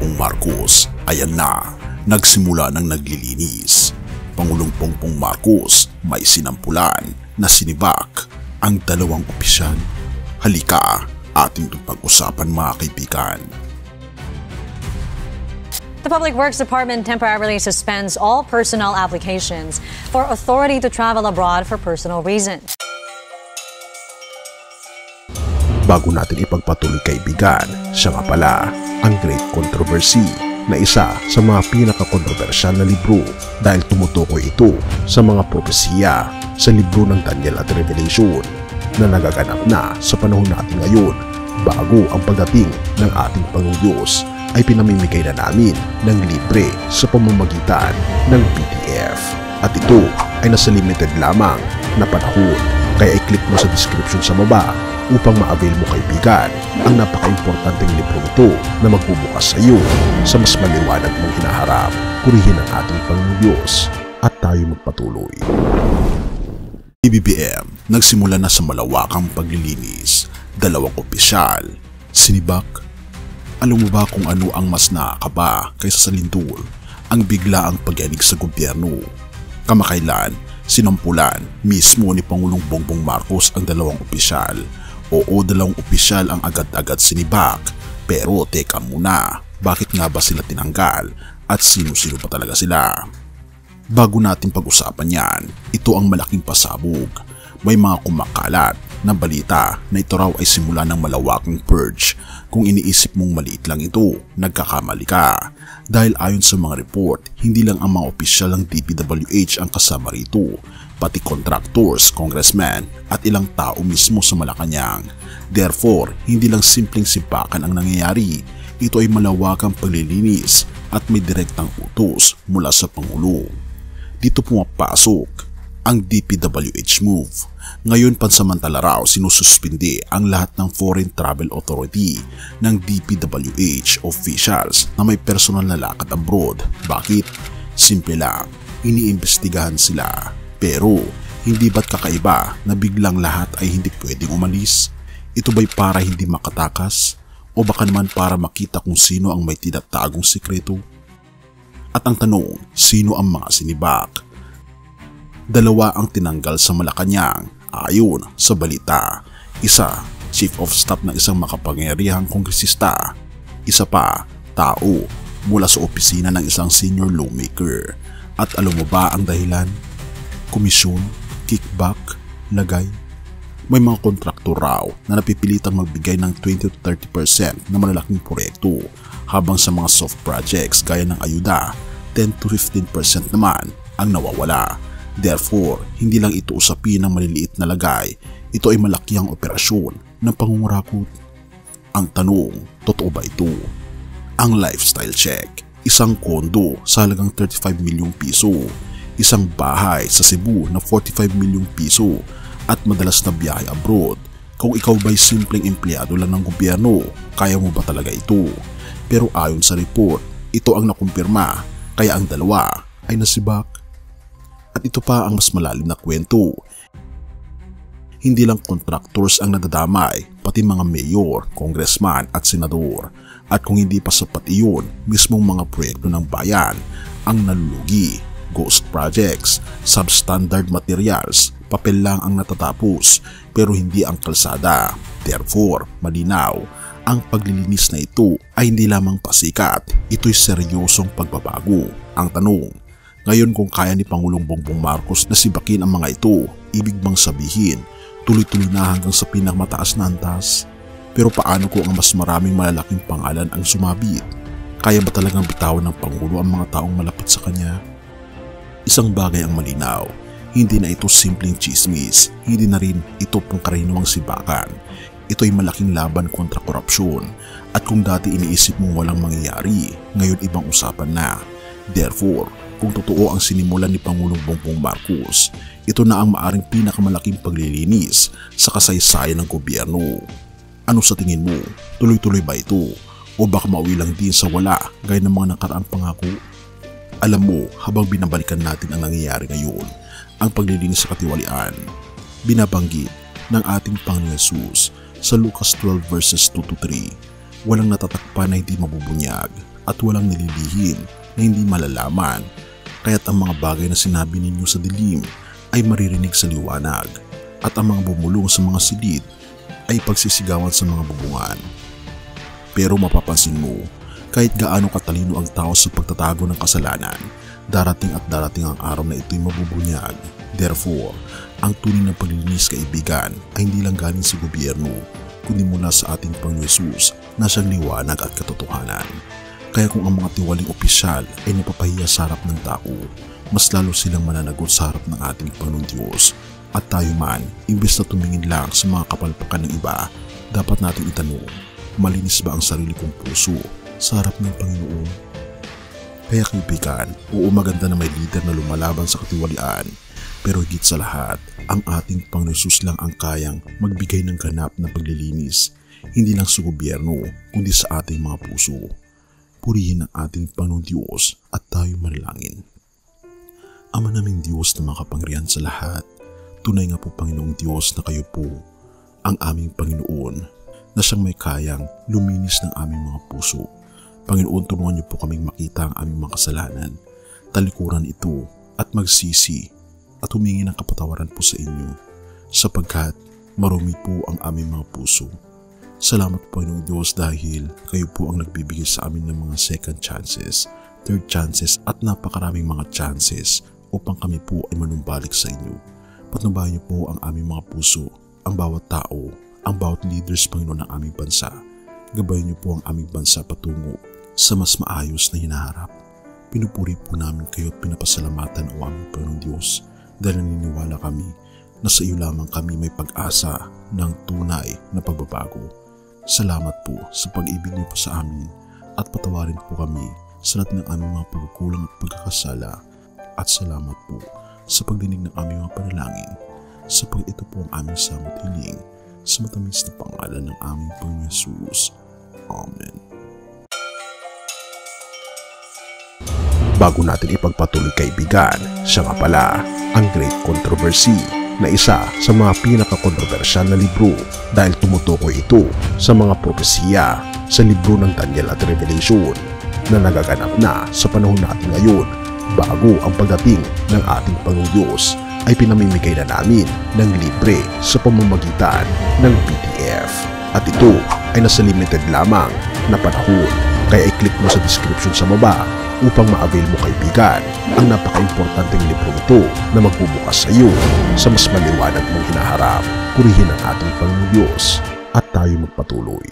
Bongbong Marcos, ayan na, nagsimula ng naglilinis. Pangulong Bongbong Marcos may sinampulan na sinibak ang dalawang opisyal. Halika, ating pag-usapan mga kaibigan. The Public Works Department temporarily suspends all personnel applications for authority to travel abroad for personal reasons. Bago natin ipagpatuloy kaibigan, siya nga pala ang Great Controversy na isa sa mga pinaka-kontrobersyal na libro dahil tumutukoy ito sa mga propesiya sa libro ng Daniel at Revelation na nagaganap na sa panahon natin ngayon bago ang pagdating ng ating Panginoong Diyos ay pinamimigay na namin ng libre sa pamamagitan ng PDF. At ito ay nasa limited lamang na panahon, kaya i-click mo sa description sa baba upang ma-avail mo kaibigan ang napaka-importanteng libro ito na magbubukas sa iyo sa mas maliwanag mong hinaharap. Purihin ang ating Panginoong Diyos at tayo magpatuloy. BBM nagsimula na sa malawakang paglilinis. Dalawang opisyal, sinibak. Alam mo ba kung ano ang mas nakakaba kaysa sa lindol? Ang biglaang pag-yanig sa gobyerno. Kamakailan, sinampulan mismo ni Pangulong Bongbong Marcos ang dalawang opisyal. Oo, dalawang opisyal ang agad-agad sinibak. Pero teka muna, bakit nga ba sila tinanggal? At sino-sino pa talaga sila? Bago natin pag-usapan yan, ito ang malaking pasabog. May mga kumakalat na balita na ito raw ay simula ng malawakang purge. Kung iniisip mong maliit lang ito, nagkakamali ka. Dahil ayon sa mga report, hindi lang ang mga opisyal ng DPWH ang kasama rito, pati contractors, congressmen at ilang tao mismo sa Malacanang. Therefore, hindi lang simpleng sipakan ang nangyayari, ito ay malawakang paglilinis at may direktang utos mula sa Pangulo. Dito pumapasok ang DPWH move. Ngayon pansamantala raw sinususpindi ang lahat ng Foreign Travel Authority ng DPWH officials na may personal na lakad abroad. Bakit? Simple lang, iniimbestigahan sila. Pero hindi ba't kakaiba na biglang lahat ay hindi pwedeng umalis? Ito ba'y para hindi makatakas? O baka naman para makita kung sino ang may tinatagong sikreto? At ang tanong, sino ang mga sinibak? Dalawa ang tinanggal sa Malacanang ayon sa balita. Isa, Chief of Staff ng isang makapangyarihang kongresista. Isa pa, tao mula sa opisina ng isang senior lawmaker. At alam mo ba ang dahilan? Komisyon, kickback, lagay. May mga kontraktor raw na napipilitang magbigay ng 20-30% na malalaking proyekto, habang sa mga soft projects gaya ng ayuda, 10-15% naman ang nawawala. Therefore, hindi lang ito usapin ng maliliit na lagay, ito ay malakihang operasyon ng pangungurakot. Ang tanong, totoo ba ito? Ang lifestyle check, isang kondo sa halagang 35 milyong piso, isang bahay sa Cebu na 45 milyong piso, at madalas na biyahe abroad. Kung ikaw ba'y simpleng empleyado lang ng gobyerno, kaya mo ba talaga ito? Pero ayon sa report, ito ang nakumpirma, kaya ang dalawa ay nasibak. At ito pa ang mas malalim na kwento. Hindi lang contractors ang nadadamay, pati mga mayor, congressman at senador. At kung hindi pa sapat iyon, mismong mga proyekto ng bayan ang nalulugi. Ghost projects, substandard materials, papel lang ang natatapos pero hindi ang kalsada. Therefore, malinaw, ang paglilinis na ito ay hindi lamang pasikat, ito'y seryosong pagbabago. Ang tanong, ngayon kung kaya ni Pangulong Bongbong Marcos na sibakin ang mga ito, ibig bang sabihin, tuloy-tuloy na hanggang sa pinakamataas na antas? Pero paano kung ang mas maraming malalaking pangalan ang sumabit? Kaya ba talagang bitawan ng Pangulo ang mga taong malapit sa kanya? Isang bagay ang malinaw, hindi na ito simpleng chismis, hindi na rin ito pangkaraniwang sibakan. Ito ay malaking laban kontra korupsyon, at kung dati iniisip mong walang mangyayari, ngayon ibang usapan na. Therefore, kung totoo ang sinimulan ni Pangulong Bongbong Marcos, ito na ang maaring pinakamalaking paglilinis sa kasaysayan ng gobyerno. Ano sa tingin mo? Tuloy-tuloy ba ito? O baka mauwi lang din sa wala gaya ng mga nakaraang pangako? Alam mo, habang binabalikan natin ang nangyayari ngayon, ang paglilinis sa katiwalian, binabanggit ng ating Panginoon Jesus sa Lucas 12 verses 2-3 Walang natatakpan na hindi mabubunyag at walang nililihim na hindi malalaman. Kaya't ang mga bagay na sinabi ninyo sa dilim ay maririnig sa liwanag at ang mga bumulong sa mga silid ay pagsisigawan sa mga bubungan. Pero mapapansin mo, kahit gaano katalino ang tao sa pagtatago ng kasalanan, darating at darating ang araw na ito'y mabubunyag. Therefore, ang tunay na paglilinis kaibigan ay hindi lang galing sa gobyerno, kundi mula sa ating Panginoon Hesus na siyang liwanag at katotohanan. Kaya kung ang mga tiwaling opisyal ay napapahiya sa harap ng tao, mas lalo silang mananagot sa harap ng ating Panginoon Diyos. At tayo man, imbes na tumingin lang sa mga kapalpakan ng iba, dapat natin itanong, malinis ba ang sarili kong puso sa harap ng Panginoon? Kaya kaibigan, oo, maganda na may leader na lumalaban sa katiwalian, pero higit sa lahat, ang ating Panginoon Hesus lang ang kayang magbigay ng ganap na paglilinis, hindi lang sa gobyerno, kundi sa ating mga puso. Purihin ang ating Panginoon Diyos at tayo manalangin. Ama naming Diyos na makapangyarihan sa lahat, tunay nga po Panginoong Diyos na kayo po ang aming Panginoon na siyang may kayang luminis ng aming mga puso. Panginoon, tulungan niyo po kaming makita ang aming mga kasalanan, talikuran ito at magsisi at humingi ng kapatawaran po sa inyo sapagkat marumi po ang aming mga puso. Salamat po Panginoong Diyos dahil kayo po ang nagbibigay sa amin ng mga second chances, third chances at napakaraming mga chances upang kami po ay manumbalik sa inyo. Patnubayan niyo po ang aming mga puso, ang bawat tao, ang bawat leaders Panginoon ng aming bansa. Gabayan niyo po ang aming bansa patungo sa mas maayos na hinaharap. Pinupuri po namin kayo at pinapasalamatan o aming Panginoon Diyos dahil naniniwala kami na sa iyo lamang kami may pag-asa ng tunay na pagbabago. Salamat po sa pag-ibig niyo po sa amin at patawarin po kami sa lahat ng aming mga pagkukulang at pagkakasala. At salamat po sa pagdinig ng aming mga panalangin, sapagkat ito po ang aming samot hiling sa matamis na pangalan ng aming Panginoon Hesus. Amen. Bago natin ipagpatuloy kaibigan, siya nga pala ang Great Controversy na isa sa mga pinaka-kontrobersyal na libro dahil tumutukoy ito sa mga propesiya sa libro ng Daniel at Revelation na nagaganap na sa panahon natin ngayon. Bago ang pagdating ng ating Panginoong Diyos ay pinamimigay na namin ng libre sa pamamagitan ng PDF. At ito ay nasa limited lamang na panahon. Kaya i-click mo sa description sa baba upang ma-avail mo kaibigan ang napaka-importanteng libro ito na magbubukas sa iyo sa mas maliwanag mong hinaharap. Purihin ang ating Panginoong Diyos at tayo magpatuloy.